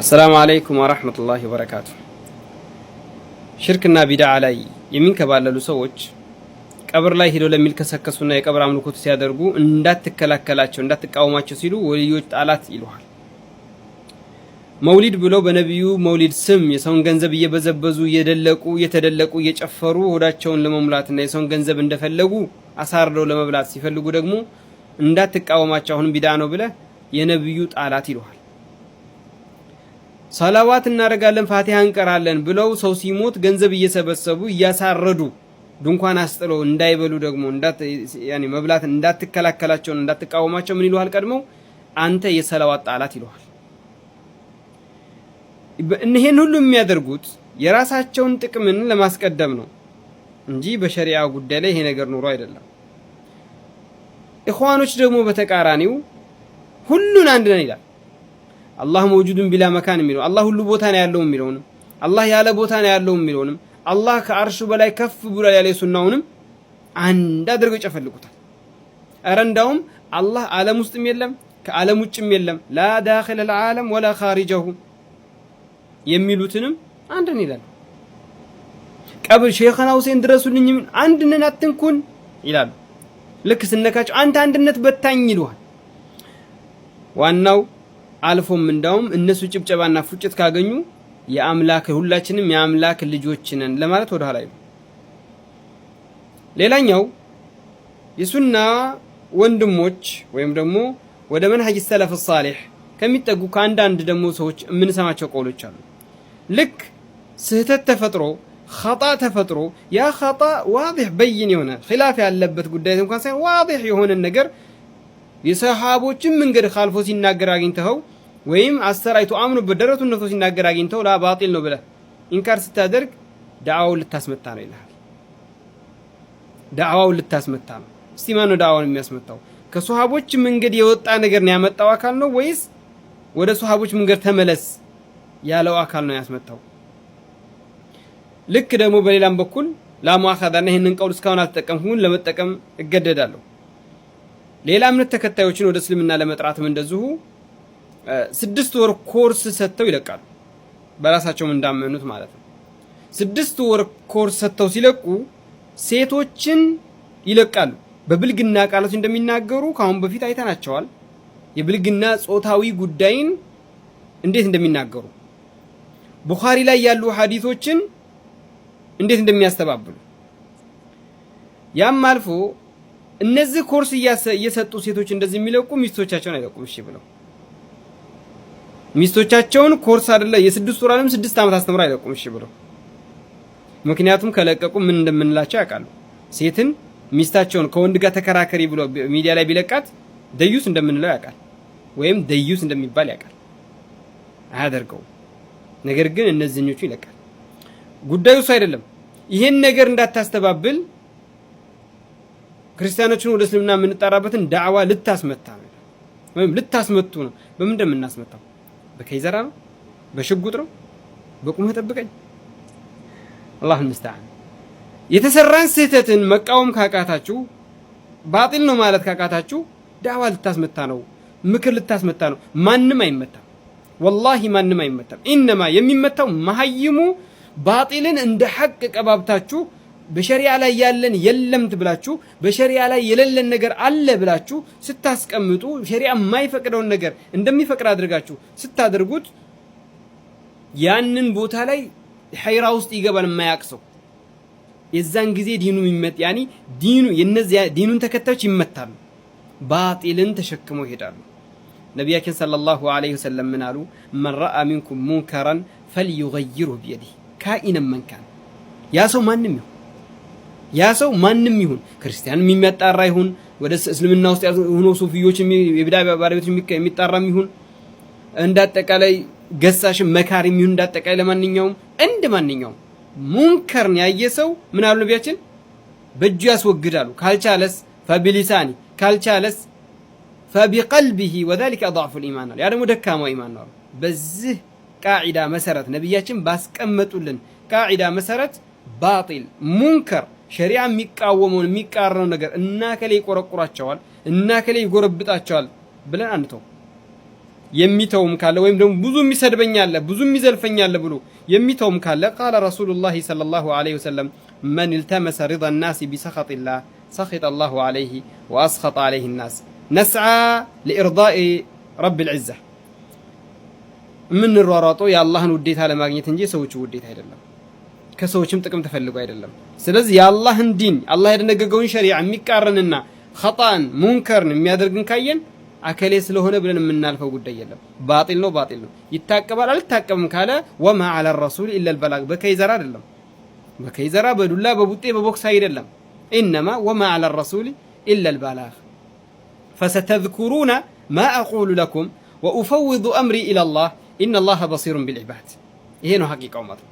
السلام عليكم ورحمة الله وبركاته ሽርክና ቢድዓ ላይ የሚንከባለሉ ሰዎች ቀብር ላይ ሄደው ለሚልከሰከሱና የቀብር አምልኮት ሲያደርጉ እንዳትከላከላቸው እንዳትቃወማቸው ሲሉ ወልዮች ጣላት ይሉሃል። መውሊድ ብለው በነብዩ መውሊድ ስም የሰውን ገንዘብ እየበዘበዙ እየተደለቁ እየጨፈሩ ሆዳቸውን ለመሙላትና የሰውን ገንዘብ እንደፈለጉ አሳርደው ለመብላት ሲፈልጉ ደግሞ እንዳትቃወማቸው አሁን ቢድዓ ነው ብለ የነብዩ ጣላት ይሉሃል። ሰላዋት እናረጋለን ፋቲሃ እንቀራለን ብለው ሰው ሲሞት ገንዘብ እየሰበሰቡ እያሳረዱ ድንኳን አስጥለው እንዳይበሉ ደግሞ መብላት እንዳትከላከላቸው እንዳትቃወማቸው ምን ይሉሃል? ቀድመው አንተ የሰላዋት ጣላት ይሉሃል። እነዚህን ሁሉ የሚያደርጉት የራሳቸውን ጥቅምን ለማስቀደም ነው እንጂ በሸሪዓ ጉዳይ ላይ ይሄ ነገር ኑሮ አይደለም። ኢኽዋኖች ደግሞ በተቃራኒው ሁሉን አንድ ነን ይላል። አላህ መውጁድን ቢላ መካን የሚለው አላህ ሁሉ ቦታ ነው ያለው የሚለውንም አላህ ያለ ቦታ ነው ያለው የሚለውንም አላህ ከአርሹ በላይ ከፍ ብሏል ያለ ሱናውንም አንድ አድርገው ይጨፈልቁታል። አረ እንዳውም አላህ ዓለም ውስጥም የለም ከዓለም ውጭም የለም ላ ዳኺል العالم ولا خارجه የሚሉትንም አንድ ነው ይላል። ቀብር ሼኽና ሁሴን ድረሱልኝ አንድነን አትንኩን ይላሉ። ልክ ስነካቸው አንተ አንድነት በታኝ ይሉሃል። ዋናው አልፎም እንዳውም እነሱ ጭብጨባና ፉጭት ካገኙ የአምላክ ሁላችንም የአምላክ ልጆች ነን ለማለት ወደ ኋላ ይሉ። ሌላኛው የሱና ወንድሞች ወይም ደግሞ ወደ መንሀጅ ሰለፍ ሷሊህ ከሚጠጉ ከአንዳንድ ደግሞ ሰዎች የምንሰማቸው ቀውሎች አሉ። ልክ ስህተት ተፈጥሮ ኸጣ ተፈጥሮ ያ ኸጣ ዋዲህ በይን የሆነ ኺላፍ ያለበት ጉዳይ እንኳን ሳይሆን ዋዲህ የሆነ ነገር የሰሃቦችን መንገድ ኻልፎ ሲናገር አግኝተው ወይም አሰራይቱ አምኑበት ደረቱን ነፍቶ ሲናገር አግኝተው ላ ባጢል ነው ብለህ ኢንካር ስታደርግ ዳዓው ልታስመታ ነው ይላል። ዳዓው ልታስመታ ነው። እስቲ ማን ነው ዳዓውን የሚያስመታው? ከሰሃቦች መንገድ የወጣ ነገር ነው ያመጣው አካል ነው ወይስ ወደ ሰሃቦች መንገድ ተመለስ ያለው አካል ነው ያስመታው? ልክ ደግሞ በሌላም በኩል ላሙአኸዛና ይሄንን ቀውል እስካሁን አልተጠቀምኩም ለመጠቀም እገደዳለሁ። ሌላ እምነት ተከታዮችን ወደ እስልምና ለመጥራትም እንደዚሁ 6 ወር ኮርስ ሰጥተው ይለቃሉ። በራሳቸው እንዳመኑት ማለት ነው። 6 ወር ኮርስ ሰጥተው ሲለቁ ሴቶችን ይለቃሉ። በብልግና ቃሎች እንደሚናገሩ ካሁን በፊት አይተናቸዋል። የብልግና ጾታዊ ጉዳይን እንዴት እንደሚናገሩ ቡኻሪ ላይ ያሉ ሐዲሶችን እንዴት እንደሚያስተባብሉ ያም አልፎ እነዚህ ኮርስ እየሰጡ ሴቶች እንደዚህ የሚለቁ ሚስቶቻቸውን አይለቁም። እሺ ብለው ሚስቶቻቸውን ኮርስ አይደለ የ6 ወር አይደለም 6 ዓመት አስተምራ አይለቁም። እሺ ብለው ምክንያቱም ከለቀቁ ምን እንደምንላቸው ያውቃሉ። ሴትን ሚስታቸውን ከወንድ ጋር ተከራከሪ ብሎ ሚዲያ ላይ ቢለቃት ደዩስ እንደምንለው ያውቃል፣ ወይም ደዩስ እንደሚባል ያውቃል። አያደርገው ነገር ግን እነዚህኞቹ ይለቃል። ጉዳዩ እሱ አይደለም። ይሄን ነገር እንዳታስተባብል ክርስቲያኖችን ወደ እስልምና የምንጣራበትን ዳዕዋ ልታስመታ ነው ወይም ልታስመቱ ነው። በምን እንደምናስመታው? በከይዘራ ነው? በሽጉጥ ነው? በቁመህ ጠብቀኝ? አላህ المستعان። የተሰራን ስህተትን መቃወም ካቃታችሁ ባጢል ነው ማለት ካቃታችሁ ዳዕዋ ልታስመታ ነው፣ ምክር ልታስመታ ነው። ማንም አይመታም፣ ወላሂ ማንም አይመታም። ኢንማ የሚመታው መሀይሙ ባጢልን እንደ ሐቅ ቀባብታችሁ በሸሪዓ ላይ ያለን የለም ትብላችሁ በሸሪዓ ላይ የሌለን ነገር አለ ብላችሁ ስታስቀምጡ ሸሪዓ የማይፈቅደውን ነገር እንደሚፈቅድ አድርጋችሁ ስታደርጉት ያንን ቦታ ላይ ሐይራ ውስጥ ይገባል የማያቅሰው። የዛን ጊዜ ዲኑን ተከታዮች ይመታሉ፣ ባጢልን ተሸክመው ይሄዳሉ። ነቢያችን ሰለላሁ ዐለይሂ ወሰለም ምን አሉ? መን ረአ ሚንኩም ሙንከራን ፈልዩገይሩሁ ቢየዲህ ካኢነን መን ካን። ያ ሰው ማንም ይሁን ክርስቲያን የሚያጣራ ይሁን ወደ እስልምና ውስጥ ሆኖ ሱፊዮች የቢድዓ ባለቤቶች የሚጣራም ይሁን እንዳጠቃላይ ገሳሽ መካሪም ይሁን እንዳጠቃላይ ለማንኛውም ማንኛውም ሙንከርን ያየ ሰው ምን አሉ ነቢያችን? በእጁ ያስወግዳሉ። ካልቻለስ ፈቢሊሳኒ ካልቻለስ ፈቢቀልቢሂ ወዛሊከ አضعፉ الإيمان ነው። ያ ደግሞ ደካማው ኢማን ነው። በዚህ ቃዒዳ መሰረት ነብያችን ባስቀመጡልን ቃዒዳ መሰረት ባጢል ሙንከር ሸሪዓ የሚቃወመውን የሚቃረነው ነገር እና ከላይ ይቆረቁራቸዋል እና ከላይ ይጎረብጣቸዋል ብለን አንተው። የሚተውም ካለ ወይም ደግሞ ብዙ የሚሰድበኛል ብዙ የሚዘልፈኛል ብሎ የሚተውም ካለ ቃለ ረሱሉላህ ሰለላሁ ዐለይሂ ወሰለም መን التمس رضا الناس بسخط الله سخط الله عليه واسخط عليه الناس نسعى لارضاء رب العزه من الرواراطو يا الله ውዴታ ለማግኘት እንጂ ሰዎች ውዴታ አይደለም ከሰዎችም ጥቅም ተፈልጎ አይደለም ስለዚህ የአላህን ዲን አላህ ያደነገገውን ሸሪዓ የሚቃረንና ኸጣን ሙንከርን የሚያደርግን ካየን አከሌ ስለሆነ ብለን የምናልፈው ጉዳይ የለም ባጢል ነው ይታቀባል አልታቀብም ካለ ወማ على الرسول الا البلاغ በከይዘራ አይደለም በከይዘራ በዱላ በቡጤ በቦክስ አይደለም انما وما على الرسول الا البلاغ فستذكرون ما اقول لكم وافوض امري الى الله ان الله بصير بالعباد ይሄ ነው ሐቂቃው ማለት